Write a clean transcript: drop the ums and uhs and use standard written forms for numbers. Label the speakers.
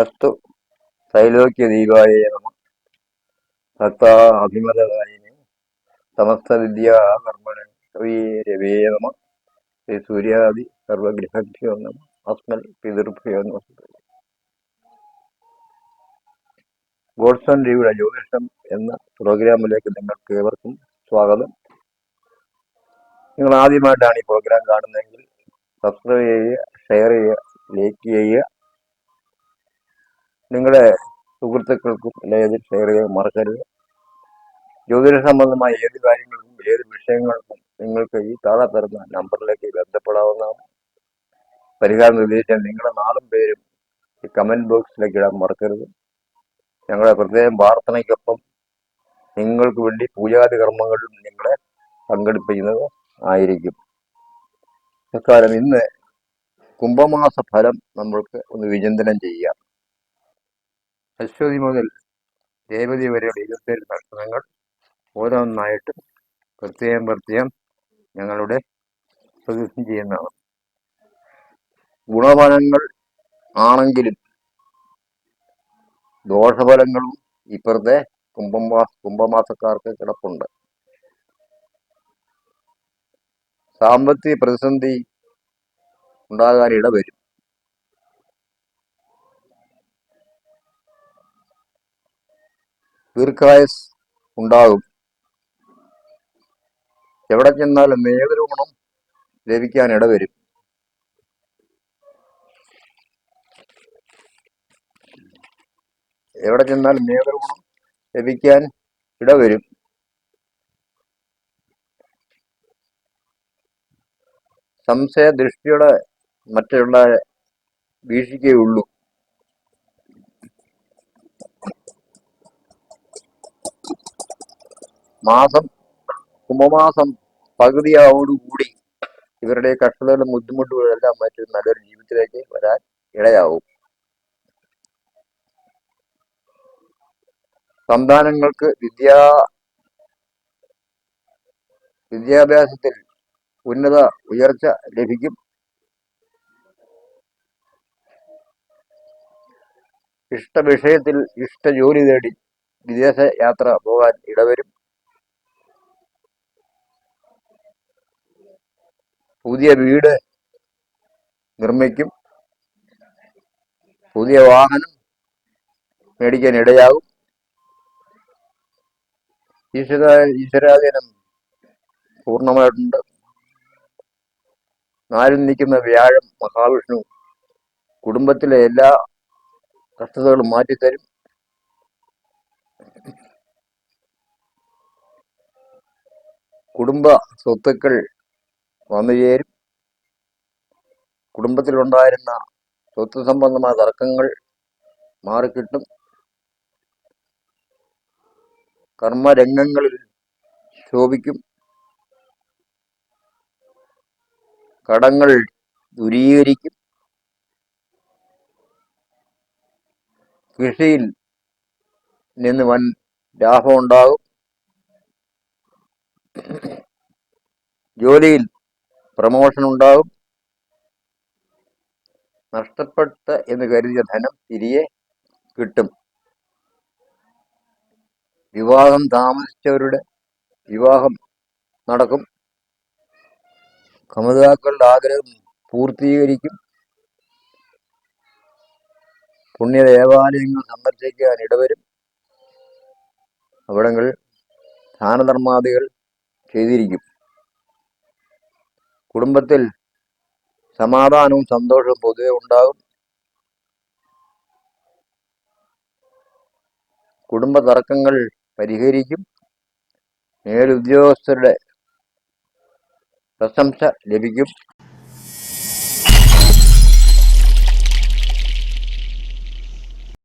Speaker 1: അസ്തു ത്രൈലോക്യദീപായ നമഃ. ഭക്താ അഭിമതദായിനി സമസ്തവിദ്യാ കർമ്മണ രവേ നമഃ. ശ്രീ സൂര്യാദി സർവഗ്രഹഭ്യോ നമഃ. അസ്മൽ പിതൃഭ്യോ നമഃ. ഗോഡ്സ് ആൻഡ് രിയുടെ ജ്യോതിഷം എന്ന പ്രോഗ്രാമിലേക്ക് നിങ്ങൾക്ക് ഏവർക്കും സ്വാഗതം. നിങ്ങൾ ആദ്യമായിട്ടാണ് ഈ പ്രോഗ്രാം കാണുന്നതെങ്കിൽ സബ്സ്ക്രൈബ് ചെയ്യുക, ഷെയർ ചെയ്യുക, ലൈക്ക് ചെയ്യുക. നിങ്ങളുടെ സുഹൃത്തുക്കൾക്കും അല്ലെങ്കിൽ ഷെയർ ചെയ്യാൻ മറക്കരുത്. ജ്യോതിഷ സംബന്ധമായ ഏത് കാര്യങ്ങൾക്കും ഏത് വിഷയങ്ങൾക്കും നിങ്ങൾക്ക് ഈ താഴെ തരുന്ന നമ്പറിലേക്ക് ബന്ധപ്പെടാവുന്നതാണ്. പരിഹാരം നിർദ്ദേശിച്ചാൽ നിങ്ങളുടെ നാളും പേരും ഈ കമന്റ് ബോക്സിലേക്ക് ഇടാൻ മറക്കരുത്. ഞങ്ങളുടെ പ്രത്യേകം പ്രാർത്ഥനയ്ക്കൊപ്പം നിങ്ങൾക്ക് വേണ്ടി പൂജാതി കർമ്മങ്ങളിലും നിങ്ങളെ പങ്കെടുപ്പിക്കുന്നത് ആയിരിക്കും. തൽക്കാലം ഇന്ന് കുംഭമാസ ഫലം നമ്മൾക്ക് ഒന്ന് വിചിന്തനം ചെയ്യാം. അശ്വതി മുതൽ രേവതി വരെയുള്ള 27 നക്ഷത്രങ്ങൾ ഓരോന്നായിട്ടും പ്രത്യേകം ഞങ്ങളുടെ പ്രതിഷ്ഠ ചെയ്യുന്നതാണ്. ഗുണഫലങ്ങൾ ആണെങ്കിലും ദോഷഫലങ്ങളും ഇപ്പുറത്തെ കുംഭമാസക്കാർക്ക് കിടപ്പുണ്ട്. സാമ്പത്തിക പ്രതിസന്ധി ഉണ്ടാകാൻ ഇടവരും. ദീർഘായുസ് ഉണ്ടാകും. എവിടെ ചെന്നാലും നേതൃഗുണം ലഭിക്കാൻ ഇടവരും. എവിടെ ചെന്നാലും നേതൃഗുണം ലഭിക്കാൻ ഇടവരും. സംശയ ദൃഷ്ടിയുടെ മറ്റുള്ള വീക്ഷിക്കുകയുള്ളൂ. കുംഭമാസം പകുതിയോടുകൂടി ഇവരുടെ കഷ്ടതകളും ബുദ്ധിമുട്ടുകളും എല്ലാം മാറ്റി നല്ലൊരു ജീവിതത്തിലേക്ക് വരാൻ ഇടയാവും. സന്താനങ്ങൾക്ക് വിദ്യാഭ്യാസത്തിൽ ഉന്നത ഉയർച്ച ലഭിക്കും. ഇഷ്ട വിഷയത്തിൽ ഇഷ്ട ജോലി തേടി വിദേശ യാത്ര പോകാൻ ഇടവരും. പുതിയ വീട് നിർമ്മിക്കും. പുതിയ വാഹനം മേടിക്കാൻ ഇടയാകും. ഈശ്വരാധീനം പൂർണ്ണമായിട്ടുണ്ട്. നാലിൽ നിൽക്കുന്ന വ്യാഴം മഹാവിഷ്ണു കുടുംബത്തിലെ എല്ലാ കഷ്ടതകളും മാറ്റിത്തരും. കുടുംബ സ്വത്തുക്കൾ വന്നു ചേരും. കുടുംബത്തിലുണ്ടായിരുന്ന സ്വത്ത് സംബന്ധമായ തർക്കങ്ങൾ മാറിക്കിട്ടും. കർമ്മരംഗങ്ങളിൽ ശോഭിക്കും. കടങ്ങൾ ദൂരീകരിക്കും. കൃഷിയിൽ നിന്ന് വൻ ലാഭമുണ്ടാകും. ജോലിയിൽ പ്രമോഷൻ ഉണ്ടാകും. നഷ്ടപ്പെട്ട എന്ന് കരുതിയ ധനം തിരികെ കിട്ടും. വിവാഹം താമസിച്ചവരുടെ വിവാഹം നടക്കും. കമിതാക്കളുടെ ആഗ്രഹം പൂർത്തീകരിക്കും. പുണ്യ ദേവാലയങ്ങൾ സന്ദർശിക്കാൻ ഇടവരും. അവിടങ്ങളിൽ ദാനധർമാദികൾ ചെയ്തിരിക്കും. കുടുംബത്തിൽ സമാധാനവും സന്തോഷവും പൊതുവെ ഉണ്ടാകും. കുടുംബ തർക്കങ്ങൾ പരിഹരിക്കും. മേലുദ്യോഗസ്ഥരുടെ പ്രശംസ ലഭിക്കും.